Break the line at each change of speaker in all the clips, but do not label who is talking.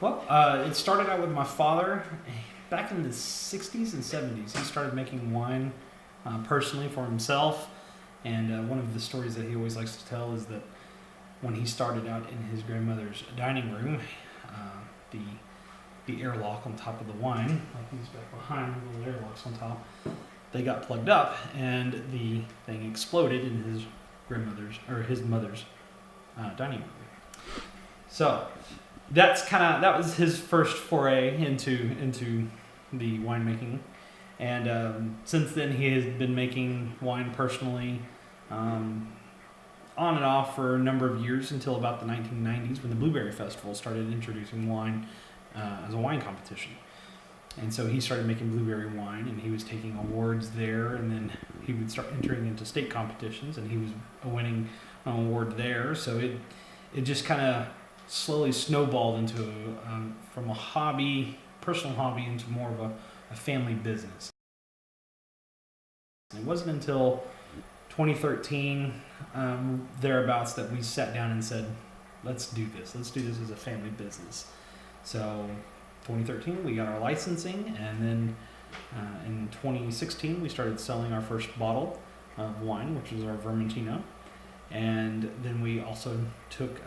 Well, it started out with my father back in the 60s and 70s. He started making wine personally for himself. And one of the stories that he always likes to tell is that when he started out in his grandmother's dining room, the airlock on top of the wine, like these back behind, the little airlocks on top, they got plugged up and the thing exploded in his grandmother's or his mother's dining room. So that was his first foray into the winemaking, and since then he has been making wine personally, on and off for a number of years until about the 1990s when the Blueberry Festival started introducing wine as a wine competition. And so he started making blueberry wine, and he was taking awards there, and then he would start entering into state competitions, and he was winning an award there. So it just kind of slowly snowballed into from a hobby, personal hobby, into more of a family business. It wasn't until 2013, thereabouts, that we sat down and said, let's do this as a family business. So 2013 we got our licensing, and then in 2016 we started selling our first bottle of wine, which was our Vermentino. And then we also took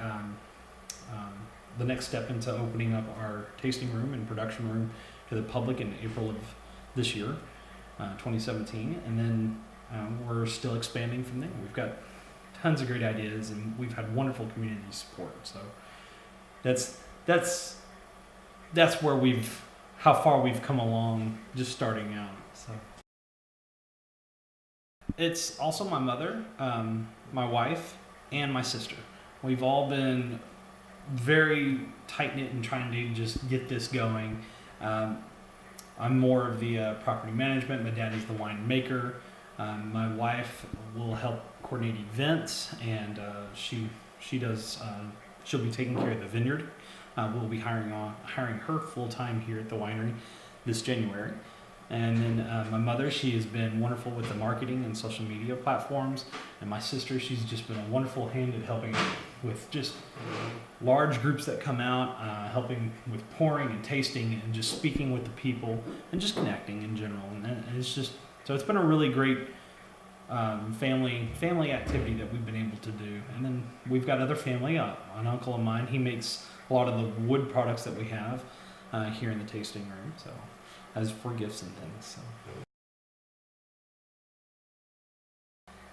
the next step into opening up our tasting room and production room to the public in April of this year, 2017. And then we're still expanding from there. We've got tons of great ideas, and we've had wonderful community support. So that's how far we've come along just starting out. So it's also my mother, my wife, and my sister. We've all been very tight-knit in trying to just get this going. I'm more of the property management. My dad is the winemaker. My wife will help coordinate events, and she'll be taking care of the vineyard. We'll be hiring her full-time here at the winery this January. And then my mother, she has been wonderful with the marketing and social media platforms. And my sister, she's just been a wonderful hand at helping with just large groups that come out, helping with pouring and tasting and just speaking with the people and just connecting in general. And it's just, so it's been a really great family activity that we've been able to do. And then we've got other family, an uncle of mine, he makes a lot of the wood products that we have here in the tasting room, so as for gifts and things. So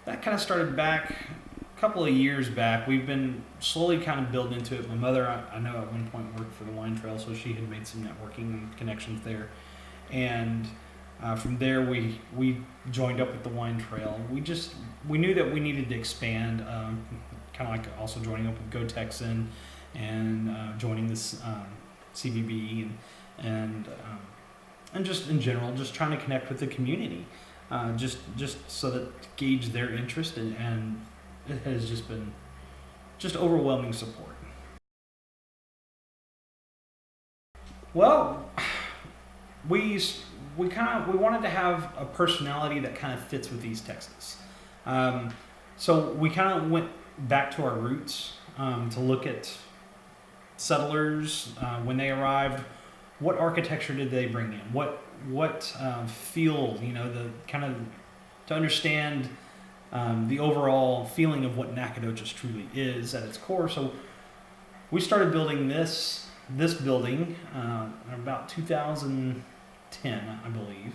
that kind of started back a couple of years back. We've been slowly kind of building into it. My mother, I know at one point worked for the wine trail, so she had made some networking and connections there. And from there, we joined up with the wine trail. We knew that we needed to expand, kind of like also joining up with Go Texan and joining this CVB and just in general, just trying to connect with the community, just so that to gauge their interest, and it has just been just overwhelming support. Well, we wanted to have a personality that kind of fits with East Texas, so we kind of went back to our roots to look at settlers when they arrived. What architecture did they bring in? What feel, the kind of to understand the overall feeling of what Nacogdoches truly is at its core. So we started building this building in about 2010, I believe,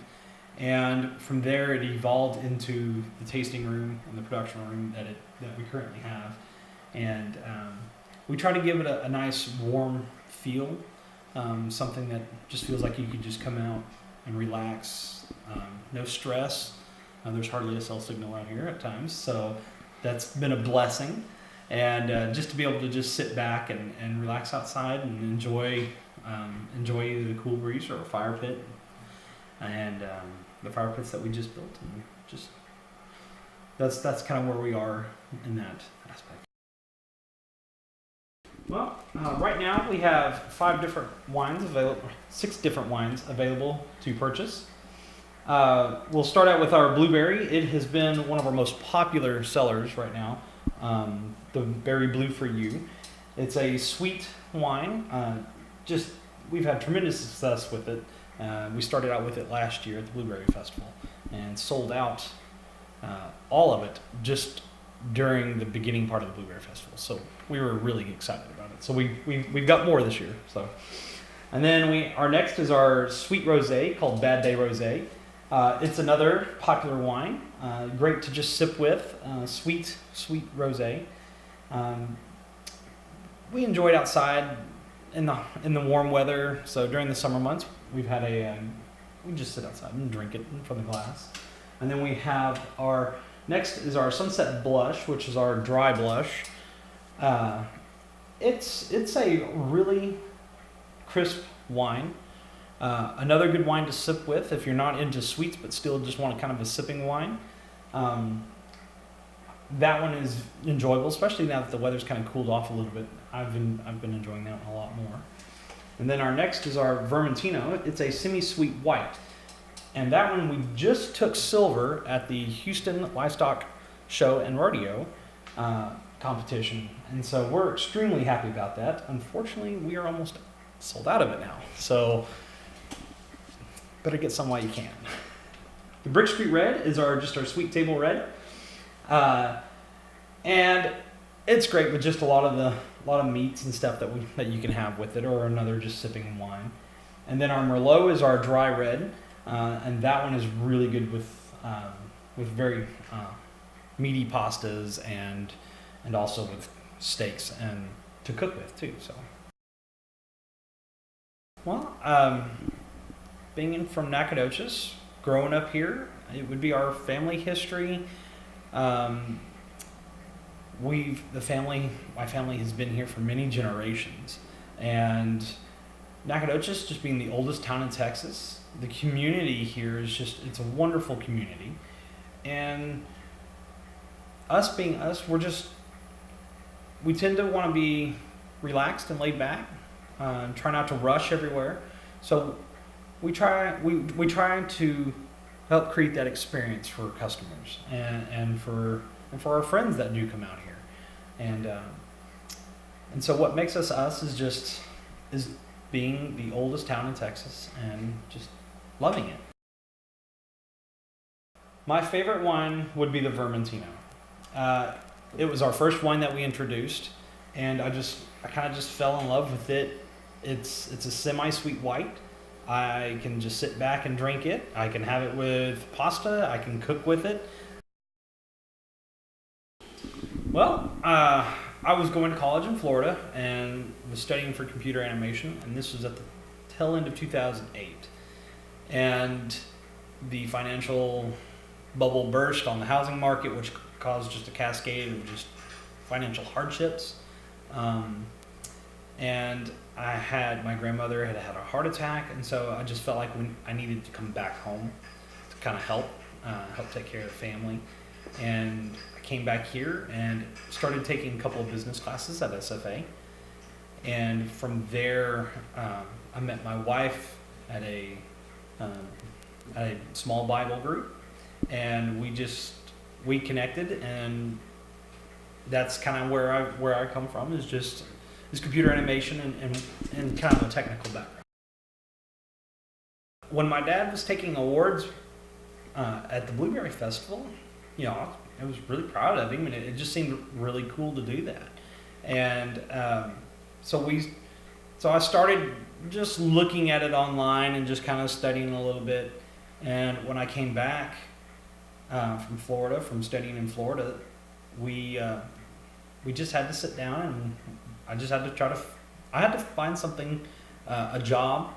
and from there it evolved into the tasting room and the production room that we currently have, and we try to give it a nice warm feel. Something that just feels like you could just come out and relax, no stress. There's hardly a cell signal out here at times, so that's been a blessing. And just to be able to just sit back and relax outside and enjoy either the cool breeze or a fire pit, and the fire pits that we just built, and just that's kind of where we are in that aspect. Well, right now we have 6 different wines available to purchase. We'll start out with our blueberry. It has been one of our most popular sellers right now, the Berry Blue for You. It's a sweet wine, we've had tremendous success with it. We started out with it last year at the Blueberry Festival and sold out all of it just during the beginning part of the Blueberry Festival. So we were really excited about it. So we've got more this year. So, and then our next is our sweet rosé called Bad Day Rosé. It's another popular wine, great to just sip with, sweet rosé. We enjoy it outside in the warm weather. So during the summer months, we just sit outside and drink it from the glass. And then we have our next is our Sunset Blush, which is our dry blush. It's a really crisp wine. Another good wine to sip with if you're not into sweets but still just want kind of a sipping wine. That one is enjoyable, especially now that the weather's kind of cooled off a little bit. I've been enjoying that one a lot more. And then our next is our Vermentino. It's a semi-sweet white. And that one we just took silver at the Houston Livestock Show and Rodeo competition. And so we're extremely happy about that. Unfortunately, we are almost sold out of it now. So better get some while you can. The Brick Street Red is our sweet table red. And it's great with just a lot of meats and stuff that you can have with it, or another just sipping wine. And then our Merlot is our dry red, and that one is really good with very meaty pastas and also with steaks and to cook with too. So, well, being from Nacogdoches, growing up here, it would be our family history. My family has been here for many generations, and Nacogdoches, just being the oldest town in Texas, the community here is it's a wonderful community, and us being us, we tend to want to be relaxed and laid back, try not to rush everywhere, so we try to help create that experience for customers and for our friends that do come out here, and so what makes us is being the oldest town in Texas and just loving it. My favorite wine would be the Vermentino. It was our first wine that we introduced, and I kind of just fell in love with it. It's a semi-sweet white. I can just sit back and drink it. I can have it with pasta. I can cook with it. Well, I was going to college in Florida and was studying for computer animation, and this was at the tail end of 2008. And the financial bubble burst on the housing market, which caused just a cascade of just financial hardships. And my grandmother had a heart attack, and so I just felt like I needed to come back home to kind of help take care of the family. And I came back here and started taking a couple of business classes at SFA. And from there, I met my wife at a small Bible group, and we connected, and that's kind of where I come from, is computer animation and kind of a technical background. When my dad was taking awards at the Blueberry Festival, I was really proud of him, and it just seemed really cool to do that. And so I started just looking at it online and just kind of studying a little bit. And when I came back from studying in Florida, we just had to sit down, and I just had to I had to find something, a job.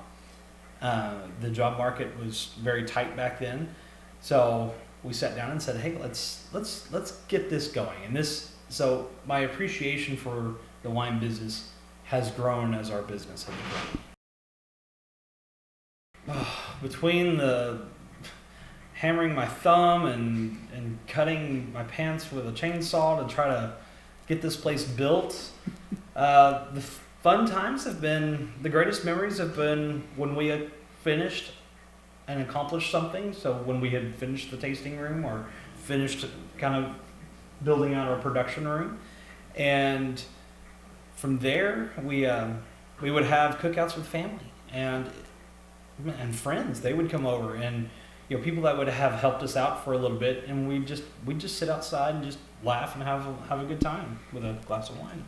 The job market was very tight back then, so we sat down and said, "Hey, let's get this going." And so my appreciation for the wine business has grown as our business has grown. Between the hammering my thumb and cutting my pants with a chainsaw to try to get this place built, the fun times the greatest memories have been when we had finished and accomplished something. So when we had finished the tasting room or finished kind of building out our production room, and from there we we would have cookouts with family and friends. They would come over, and people that would have helped us out for a little bit, and we'd just sit outside and just laugh and have a good time with a glass of wine.